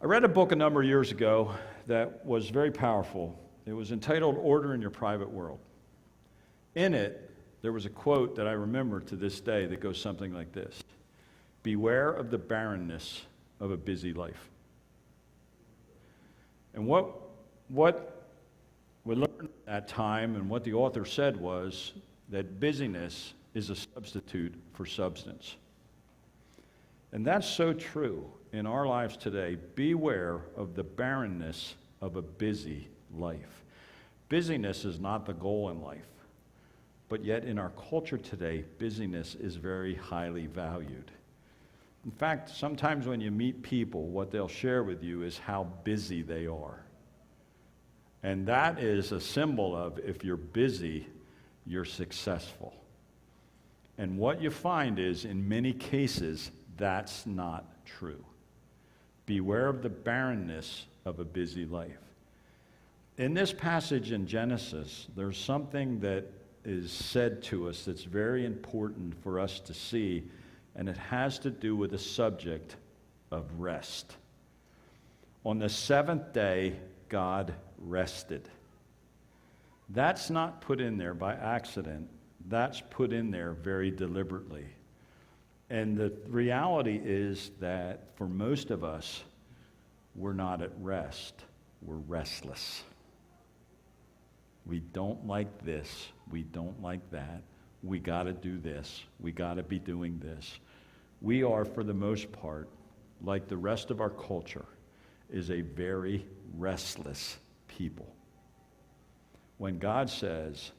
I read a book a number of years ago that was very powerful. It was entitled Order in Your Private World. In it, there was a quote that I remember to this day that goes something like this: "Beware of the barrenness of a busy life." And what we learned at that time and what the author said was that busyness is a substitute for substance. And that's so true in our lives today. Beware of the barrenness of a busy life. Busyness is not the goal in life, but yet in our culture today, busyness is very highly valued. In fact, sometimes when you meet people, what they'll share with you is how busy they are. And that is a symbol of, if you're busy, you're successful. And what you find is, in many cases, that's not true. Beware of the barrenness of a busy life. In this passage in Genesis, there's something that is said to us that's very important for us to see, and it has to do with the subject of rest. On the seventh day, God rested. That's not put in there by accident. That's put in there very deliberately. And the reality is that for most of us, we're not at rest. We're restless. We don't like this. We don't like that. We got to do this. We got to be doing this. We are, for the most part, like the rest of our culture, is a very restless people. When God says,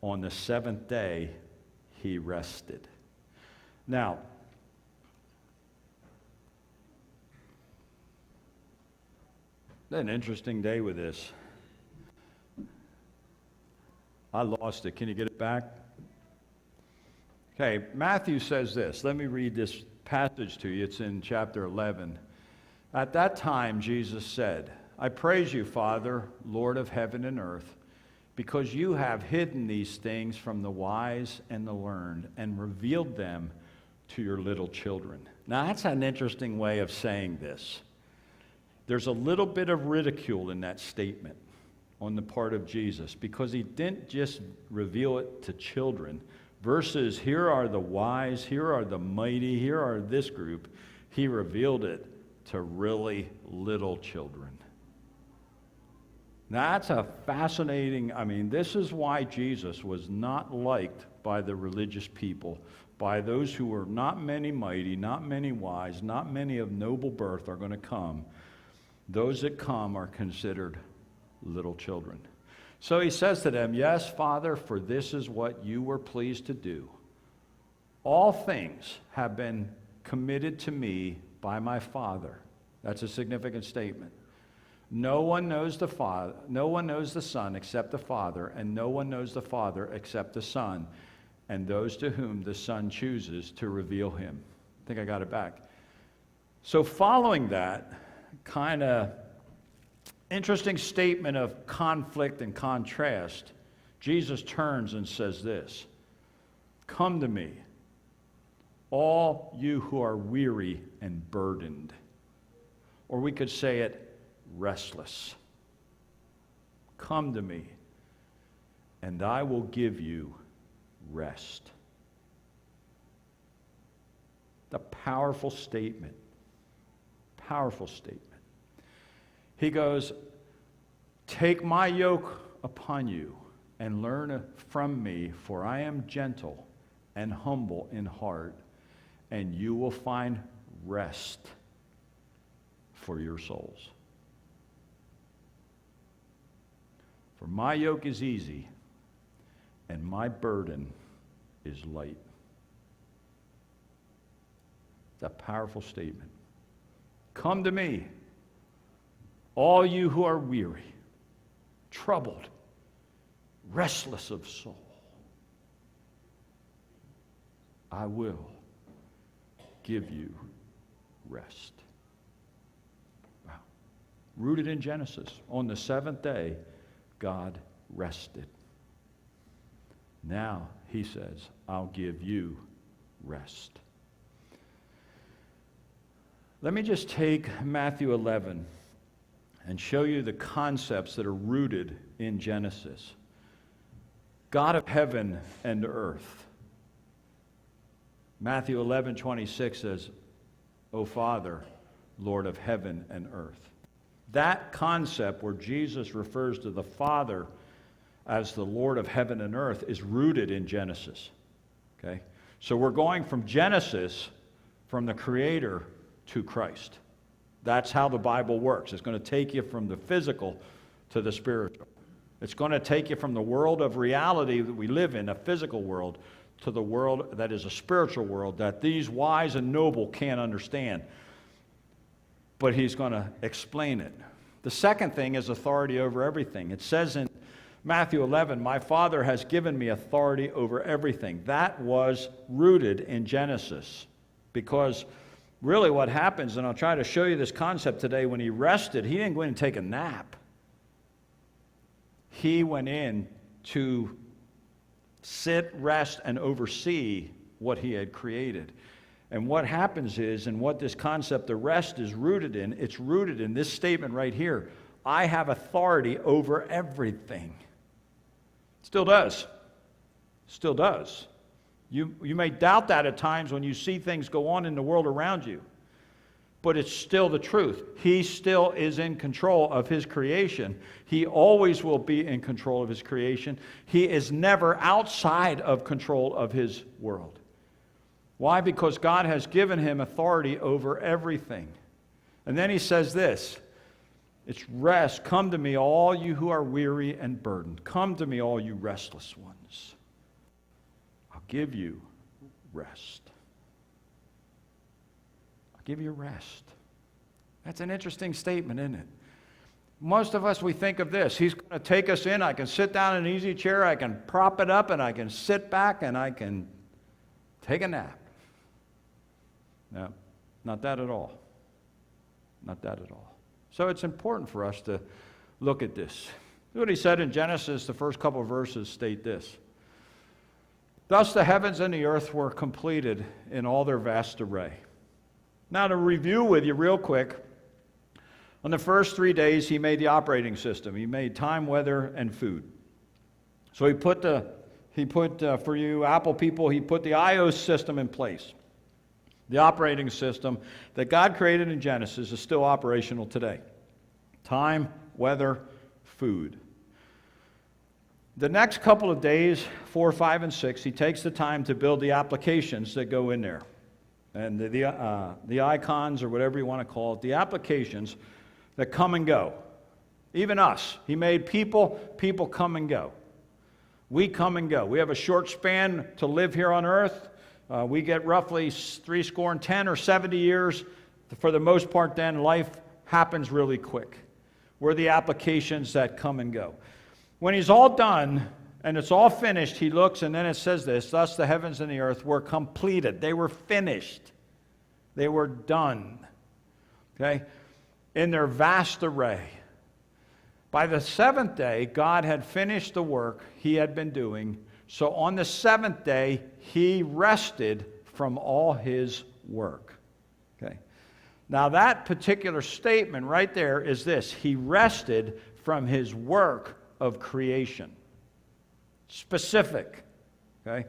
on the seventh day, he rested. Now, an interesting day with this. I lost it. Can you get it back? Okay, Matthew says this. Let me read this passage to you. It's in chapter 11. At that time, Jesus said, "I praise you, Father, Lord of heaven and earth, because you have hidden these things from the wise and the learned and revealed them to your little children." Now, that's an interesting way of saying this. There's a little bit of ridicule in that statement on the part of Jesus, because he didn't just reveal it to children versus here are the wise, here are the mighty, here are this group. He revealed it to really little children. Now, that's a fascinating, this is why Jesus was not liked by the religious people, by those who were not many mighty, not many wise, not many of noble birth are going to come. Those that come are considered little children. So he says to them, "Yes, Father, for this is what you were pleased to do. All things have been committed to me by my Father." That's a significant statement. No one knows the Father, no one knows the Son except the Father, and no one knows the Father except the Son, and those to whom the Son chooses to reveal him. I think I got it back. So following that kind of interesting statement of conflict and contrast, Jesus turns and says this: "Come to me, all you who are weary and burdened." Or we could say it, restless. "Come to me, and I will give you rest." The powerful statement. Powerful statement. He goes, "Take my yoke upon you and learn from me, for I am gentle and humble in heart, and you will find rest for your souls. For my yoke is easy and my burden is light." It's a powerful statement. Come to me, all you who are weary, troubled, restless of soul. I will give you rest. Wow. Rooted in Genesis. On the seventh day, God rested. Now, he says, I'll give you rest. Let me just take Matthew 11 and show you the concepts that are rooted in Genesis. God of heaven and earth. Matthew 11:26 says, O Father, Lord of heaven and earth. That concept where Jesus refers to the Father as the Lord of heaven and earth is rooted in Genesis. Okay? So we're going from Genesis, from the Creator, to Christ. That's how the Bible works. It's going to take you from the physical to the spiritual. It's going to take you from the world of reality that we live in, a physical world, to the world that is a spiritual world that these wise and noble can't understand. But he's going to explain it. The second thing is authority over everything. It says in Matthew 11, my Father has given me authority over everything. That was rooted in Genesis. Because really what happens, and I'll try to show you this concept today, when he rested, he didn't go in and take a nap. He went in to sit, rest, and oversee what he had created. And what happens is, and what this concept of rest is rooted in, it's rooted in this statement right here. I have authority over everything. Still does. Still does. You may doubt that at times when you see things go on in the world around you. But it's still the truth. He still is in control of his creation. He always will be in control of his creation. He is never outside of control of his world. Why? Because God has given him authority over everything. And then he says this, it's rest. Come to me, all you who are weary and burdened. Come to me, all you restless ones. I'll give you rest. I'll give you rest. That's an interesting statement, isn't it? Most of us, we think of this. He's going to take us in. I can sit down in an easy chair. I can prop it up, and I can sit back, and I can take a nap. No, not that at all. Not that at all. So it's important for us to look at this. What he said in Genesis, the first couple of verses state this. Thus the heavens and the earth were completed in all their vast array. Now to review with you real quick, on the first 3 days he made the operating system. He made time, weather, and food. So he put for you Apple people, he put the iOS system in place. The operating system that God created in Genesis is still operational today. Time, weather, food. The next couple of days, 4, 5, and 6, he takes the time to build the applications that go in there. And the icons, or whatever you want to call it, the applications that come and go. Even us. He made people come and go. We come and go. We have a short span to live here on earth. We get roughly 70 or 70 years. For the most part, then, life happens really quick. We're the applications that come and go. When he's all done, and it's all finished, he looks, and then it says this, thus the heavens and the earth were completed. They were finished. They were done. Okay? In their vast array. By the seventh day, God had finished the work he had been doing. So on the seventh day, he rested from all his work. Okay. Now that particular statement right there is this. He rested from his work of creation. Specific. Okay.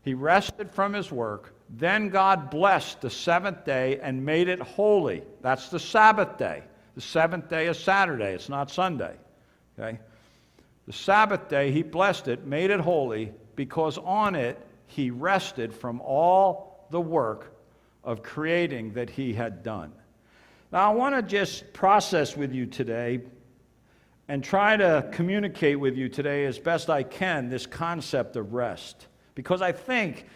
He rested from his work. Then God blessed the seventh day and made it holy. That's the Sabbath day. The seventh day is Saturday. It's not Sunday. Okay. The Sabbath day, he blessed it, made it holy, because on it he rested from all the work of creating that he had done. Now I want to just process with you today and try to communicate with you today as best I can this concept of rest, because I think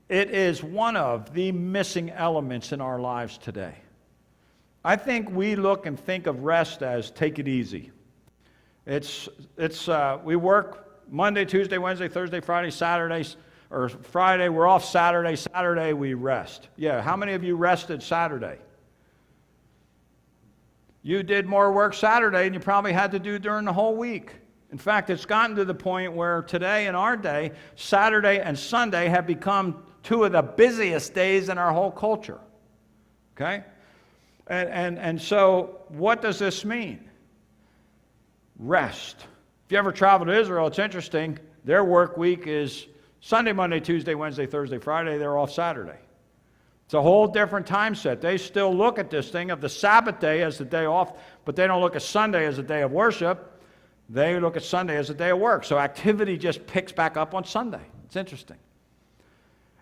it is one of the missing elements in our lives today. I think we look and think of rest as take it easy. We work Monday, Tuesday, Wednesday, Thursday, Friday, Saturday, or Friday, we're off Saturday. Saturday, we rest. Yeah, how many of you rested Saturday? You did more work Saturday than you probably had to do during the whole week. In fact, it's gotten to the point where today in our day, Saturday and Sunday have become two of the busiest days in our whole culture. Okay? And so what does this mean? Rest. If you ever travel to Israel, it's interesting. Their work week is Sunday, Monday, Tuesday, Wednesday, Thursday, Friday. They're off Saturday. It's a whole different time set. They still look at this thing of the Sabbath day as the day off, but they don't look at Sunday as a day of worship. They look at Sunday as a day of work. So activity just picks back up on Sunday. It's interesting.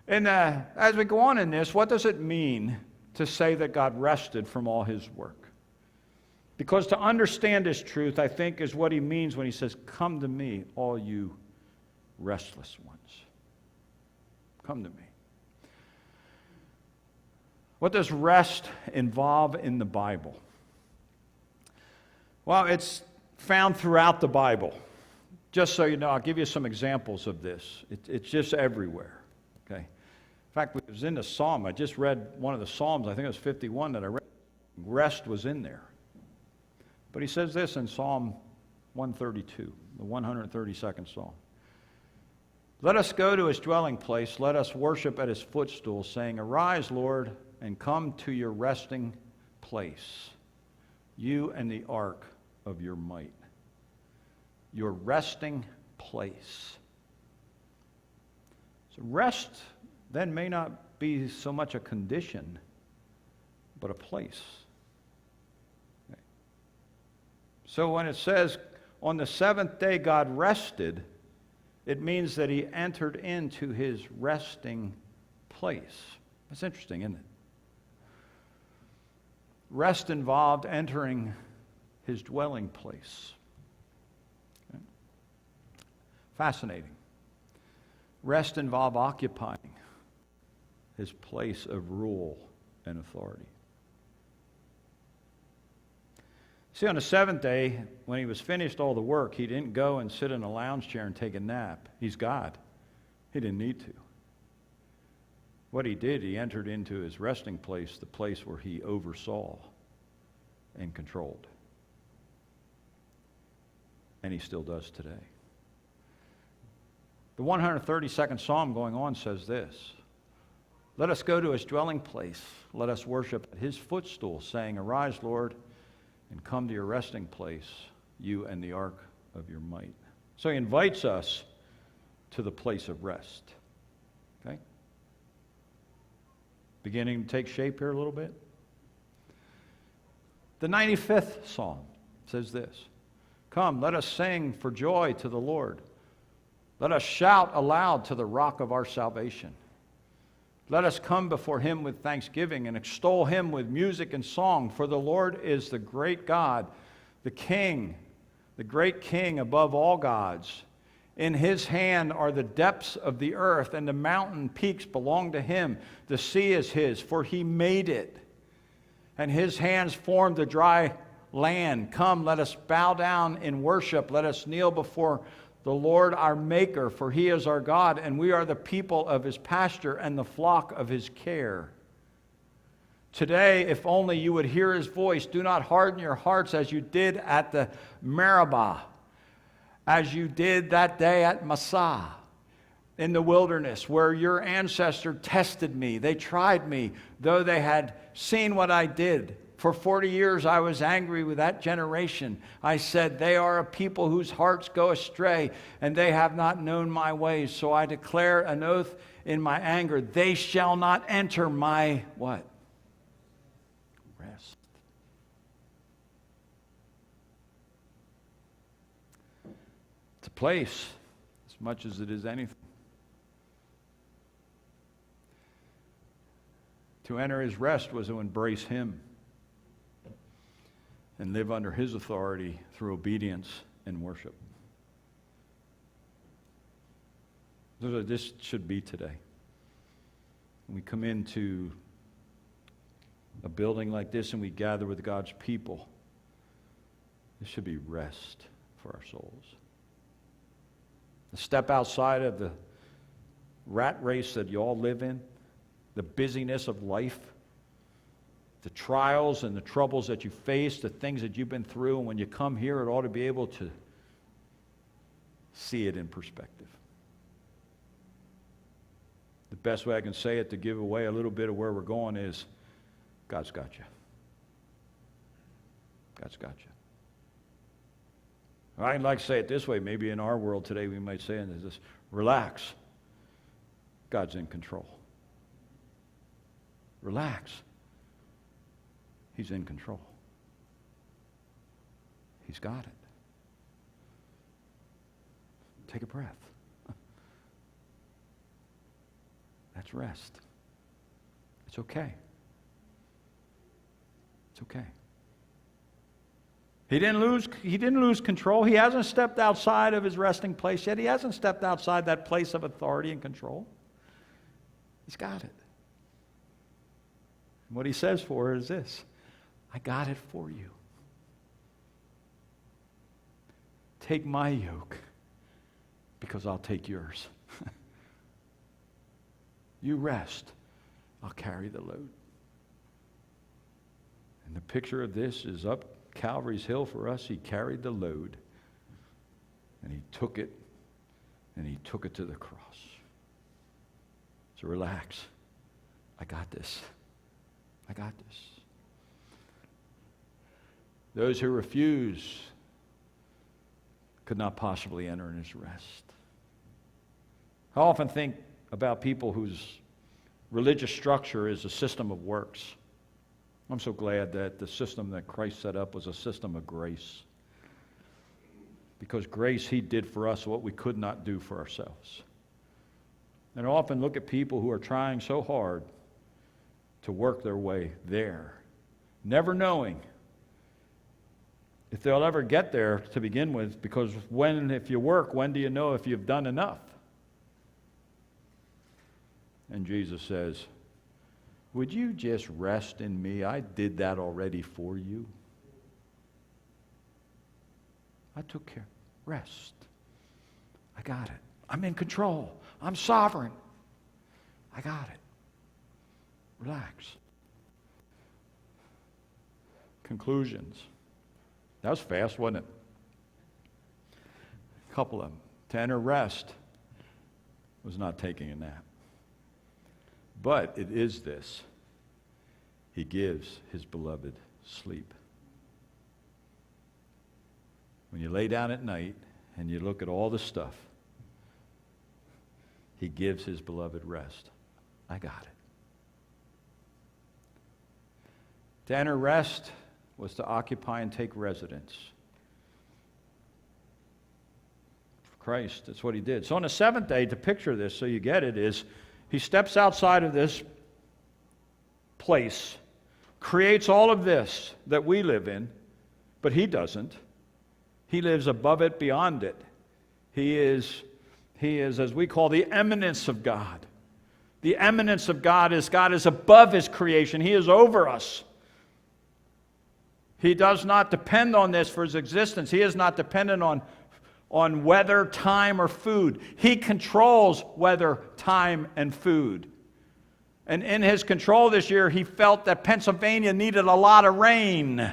And as we go on in this, what does it mean to say that God rested from all his work? Because to understand this truth, I think, is what he means when he says, "Come to me, all you restless ones." Come to me. What does rest involve in the Bible? Well, it's found throughout the Bible. Just so you know, I'll give you some examples of this. It's just everywhere. Okay. In fact, it was in the Psalm. I just read one of the Psalms. I think it was 51 that I read. Rest was in there. But he says this in Psalm 132, the 132nd Psalm. "Let us go to his dwelling place. Let us worship at his footstool, saying, 'Arise, Lord, and come to your resting place, you and the ark of your might.'" Your resting place. So rest then may not be so much a condition, but a place. Okay. So when it says, on the seventh day God rested, it means that he entered into his resting place. That's interesting, isn't it? Rest involved entering his dwelling place. Okay. Fascinating. Rest involved occupying his place of rule and authority. See, on the seventh day, when he was finished all the work, he didn't go and sit in a lounge chair and take a nap. He's God. He didn't need to. What he did, he entered into his resting place, the place where he oversaw and controlled. And he still does today. The 132nd Psalm going on says this, "Let us go to his dwelling place. Let us worship at his footstool, saying, 'Arise, Lord, and come to your resting place, you and the ark of your might.'" So he invites us to the place of rest. Okay? Beginning to take shape here a little bit. The 95th Psalm says this, "Come, let us sing for joy to the Lord. Let us shout aloud to the rock of our salvation. Let us come before him with thanksgiving and extol him with music and song. For the Lord is the great God, the King, the great King above all gods. In his hand are the depths of the earth, and the mountain peaks belong to him. The sea is his, for he made it, and his hands formed the dry land. Come, let us bow down in worship. Let us kneel before the Lord our Maker, for he is our God, and we are the people of his pasture and the flock of his care. Today, if only you would hear his voice, do not harden your hearts as you did at the Meribah, as you did that day at Massah in the wilderness, where your ancestor tested me. They tried me, though they had seen what I did. For 40 years I was angry with that generation. I said, they are a people whose hearts go astray, and they have not known my ways. So I declare an oath in my anger, they shall not enter my what? Rest. It's a place as much as it is anything. To enter his rest was to embrace him and live under his authority through obedience and worship. This should be today. When we come into a building like this and we gather with God's people, this should be rest for our souls. A step outside of the rat race that you all live in, the busyness of life, the trials and the troubles that you face, the things that you've been through, and when you come here, it ought to be able to see it in perspective. The best way I can say it to give away a little bit of where we're going is, God's got you. God's got you. I'd like to say it this way. Maybe in our world today we might say this: relax. God's in control. Relax. He's in control. He's got it. Take a breath. That's rest. It's okay. It's okay. He didn't lose control. He hasn't stepped outside of his resting place yet. He hasn't stepped outside that place of authority and control. He's got it. And what he says for it is this: I got it for you. Take my yoke, because I'll take yours. You rest, I'll carry the load. And the picture of this is up Calvary's Hill for us. He carried the load, and he took it, and he took it to the cross. So relax. I got this. I got this. Those who refuse could not possibly enter in his rest. I often think about people whose religious structure is a system of works. I'm so glad that the system that Christ set up was a system of grace. Because grace, he did for us what we could not do for ourselves. And I often look at people who are trying so hard to work their way there, never knowing if they'll ever get there to begin with, because if you work, when do you know if you've done enough? And Jesus says, would you just rest in me? I did that already for you. I took care. Rest. I got it. I'm in control. I'm sovereign. I got it. Relax. Conclusions. That was fast, wasn't it? A couple of them. To enter rest was not taking a nap. But it is this: he gives his beloved sleep. When you lay down at night and you look at all the stuff, he gives his beloved rest. I got it. To enter rest was to occupy and take residence. For Christ, that's what he did. So on the seventh day, to picture this so you get it, is he steps outside of this place, creates all of this that we live in, but he doesn't. He lives above it, beyond it. He is, as we call, the eminence of God. The eminence of God is above his creation. He is over us. He does not depend on this for his existence. He is not dependent on weather, time, or food. He controls weather, time, and food. And in his control this year, he felt that Pennsylvania needed a lot of rain.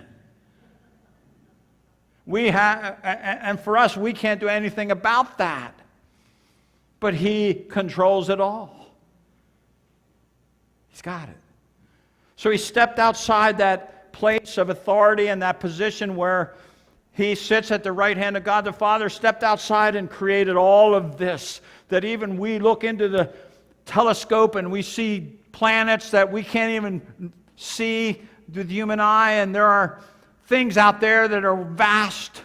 And for us, we can't do anything about that. But he controls it all. He's got it. So he stepped outside that place of authority and that position where he sits at the right hand of God the Father, stepped outside and created all of this, that even we look into the telescope and we see planets that we can't even see with the human eye, and there are things out there that are vast,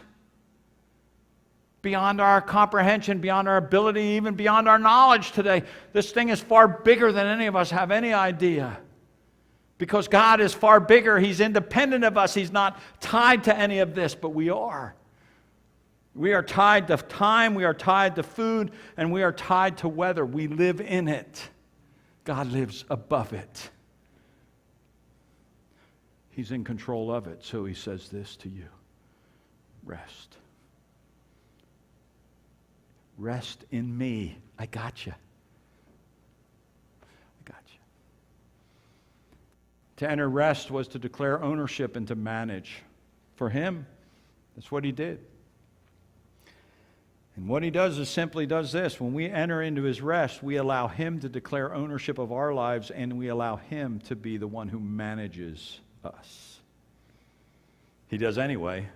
beyond our comprehension, beyond our ability, even beyond our knowledge today. This thing is far bigger than any of us have any idea. Because God is far bigger. He's independent of us. He's not tied to any of this, but we are. We are tied to time, we are tied to food, and we are tied to weather. We live in it. God lives above it. He's in control of it, so he says this to you: rest. Rest in me. I got you. I got you. To enter rest was to declare ownership and to manage. For him, that's what he did. And what he does is simply does this. When we enter into his rest, we allow him to declare ownership of our lives, and we allow him to be the one who manages us. He does anyway.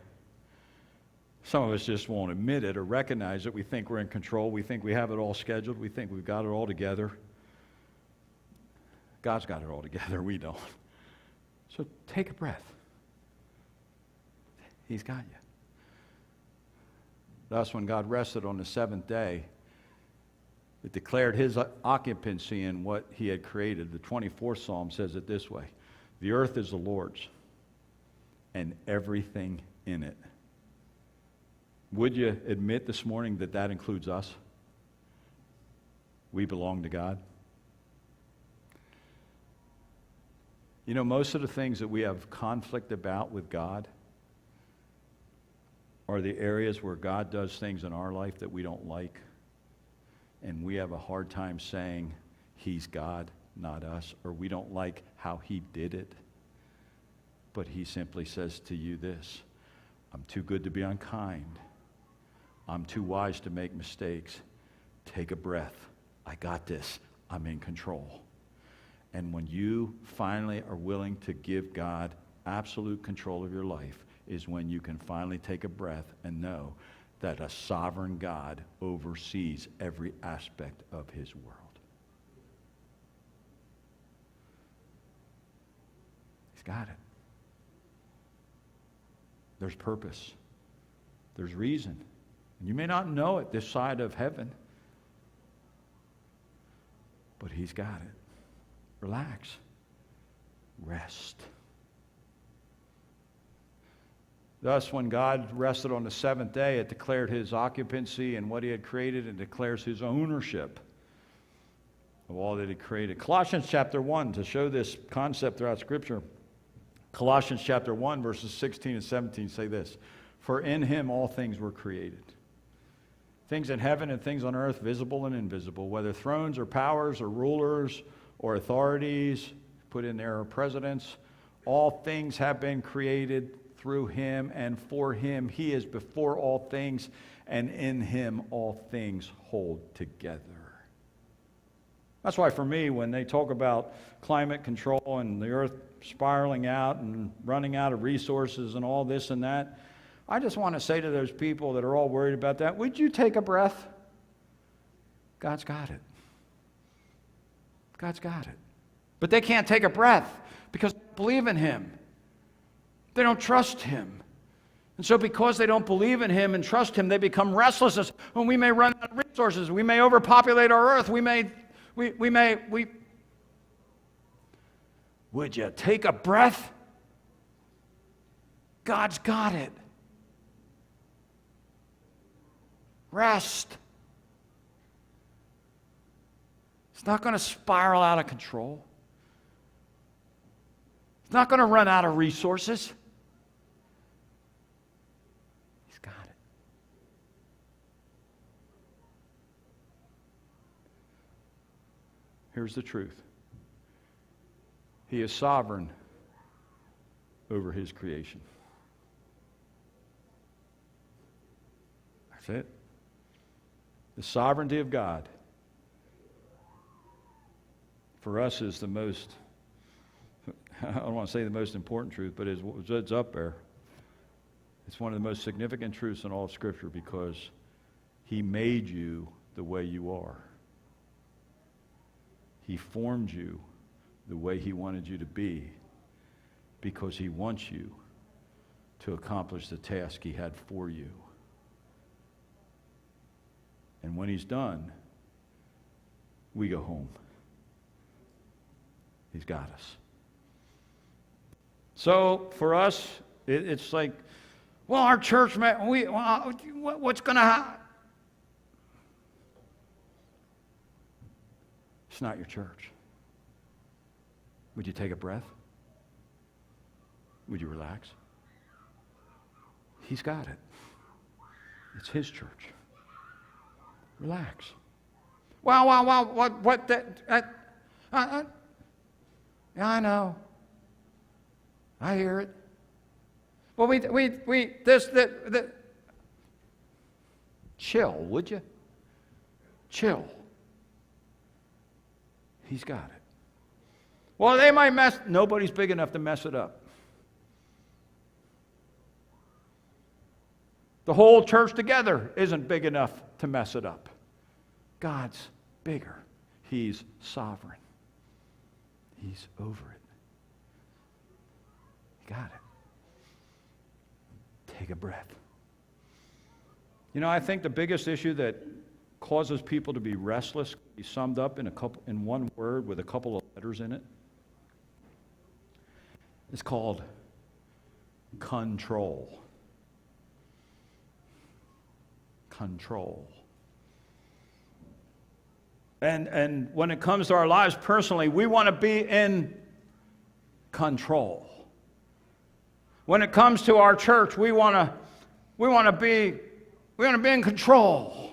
Some of us just won't admit it or recognize it. We think we're in control. We think we have it all scheduled. We think we've got it all together. God's got it all together. We don't. So take a breath. He's got you. Thus, when God rested on the seventh day, it declared his occupancy in what he had created. The 24th Psalm says it this way: the earth is the Lord's and everything in it. Would you admit this morning that that includes us? We belong to God. You know, most of the things that we have conflict about with God are the areas where God does things in our life that we don't like. And we have a hard time saying he's God, not us, or we don't like how he did it. But he simply says to you this: I'm too good to be unkind. I'm too wise to make mistakes. Take a breath. I got this. I'm in control. And when you finally are willing to give God absolute control of your life, is when you can finally take a breath and know that a sovereign God oversees every aspect of his world. He's got it. There's purpose. There's reason. And you may not know it this side of heaven, but he's got it. Relax. Rest. Thus, when God rested on the seventh day, it declared his occupancy in what he had created and declares his ownership of all that he created. Colossians chapter 1, to show this concept throughout Scripture, Colossians chapter 1, verses 16 and 17 say this: for in him all things were created, things in heaven and things on earth, visible and invisible, whether thrones or powers or rulers or authorities, put in there, or presidents. All things have been created through him and for him. He is before all things, and in him all things hold together. That's why for me, when they talk about climate control and the earth spiraling out and running out of resources and all this and that, I just want to say to those people that are all worried about that, would you take a breath? God's got it. God's got it. But they can't take a breath because they don't believe in him. They don't trust him. And so because they don't believe in him and trust him, they become restless. When we may run out of resources, we may overpopulate our earth, would you take a breath? God's got it. Rest. It's not going to spiral out of control. It's not going to run out of resources. He's got it. Here's the truth. He is sovereign over his creation. That's it. The sovereignty of God for us is the most, I don't want to say the most important truth, but it's up there. It's one of the most significant truths in all of Scripture because he made you the way you are. He formed you the way he wanted you to be because he wants you to accomplish the task he had for you. And when he's done, we go home. He's got us. So for us, it's like, well, our church, what's going to happen? It's not your church. Would you take a breath? Would you relax? He's got it. It's his church. Relax. Well, what that? Yeah, I know. I hear it. Well, that. Chill, would you? Chill. He's got it. Well, they might mess. Nobody's big enough to mess it up. The whole church together isn't big enough to mess it up. God's bigger. He's sovereign. He's over it. You got it. Take a breath. You know, I think the biggest issue that causes people to be restless can be summed up in one word with a couple of letters in it. It's called control. Control. And when it comes to our lives personally, we want to be in control. When it comes to our church, we want to be in control.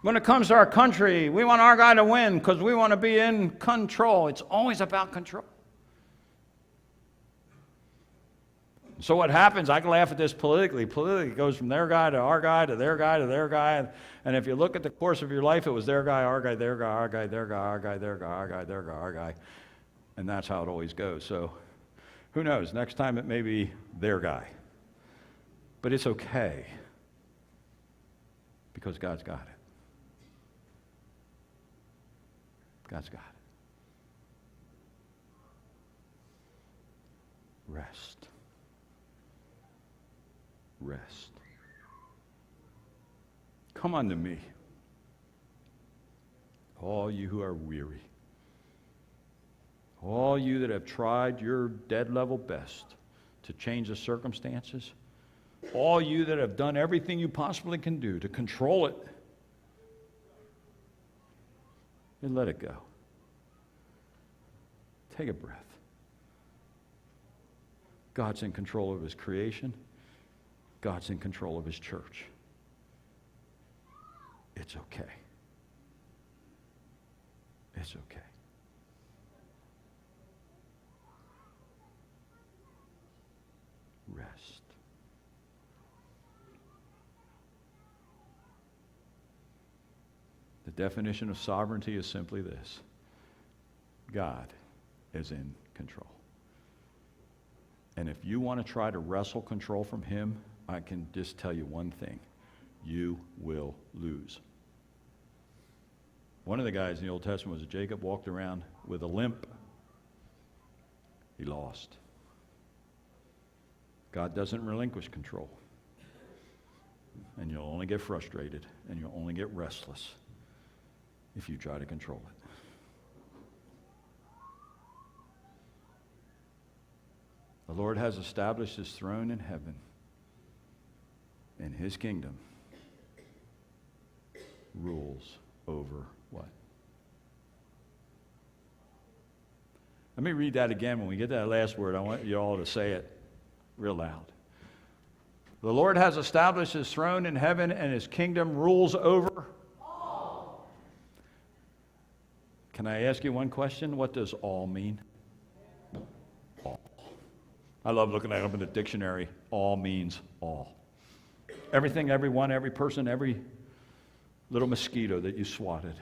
When it comes to our country, we want our guy to win because we want to be in control. It's always about control. So what happens, I can laugh at this politically. Politically, it goes from their guy to our guy to their guy to their guy. And if you look at the course of your life, it was their guy, our guy, their guy, our guy, their guy, our guy, their guy, our guy, their guy, our guy. And that's how it always goes. So who knows? Next time it may be their guy. But it's okay because God's got it. God's got it. Rest. Rest. Come unto me, all you who are weary, all you that have tried your dead level best to change the circumstances, all you that have done everything you possibly can do to control it, and let it go. Take a breath. God's in control of his creation. God's in control of his church. It's okay. It's okay. Rest. The definition of sovereignty is simply this: God is in control. And if you want to try to wrestle control from him, I can just tell you one thing: you will lose. One of the guys in the Old Testament was Jacob, walked around with a limp. He lost. God doesn't relinquish control. And you'll only get frustrated and you'll only get restless if you try to control it. The Lord has established his throne in heaven, and his kingdom rules over what? Let me read that again. When we get that last word, I want you all to say it real loud. The Lord has established his throne in heaven, and his kingdom rules over all. Can I ask you one question? What does all mean? All. I love looking at them in the dictionary. All means all. Everything, everyone, every person, every little mosquito that you swatted.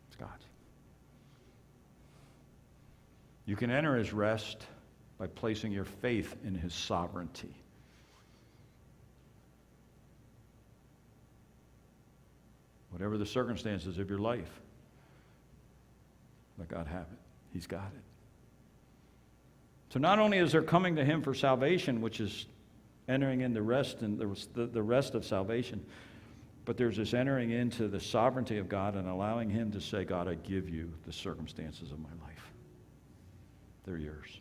It's God's. You can enter his rest by placing your faith in his sovereignty. Whatever the circumstances of your life, let God have it. He's got it. So not only is there coming to him for salvation, which is entering in the rest and the rest of salvation, but there's this entering into the sovereignty of God and allowing him to say, God, I give you the circumstances of my life. They're yours.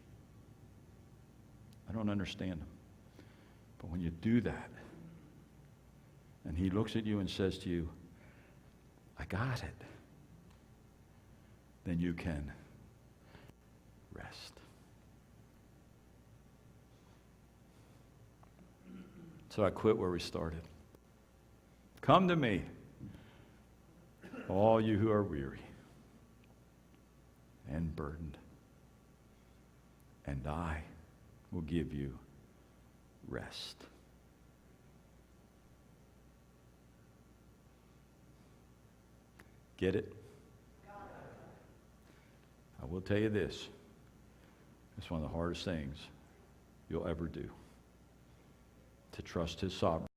I don't understand them. But when you do that, and he looks at you and says to you, I got it, then you can rest. So I quit where we started. Come to me, all you who are weary and burdened, and I will give you rest. Get it? I will tell you this. It's one of the hardest things you'll ever do. to trust his sovereignty.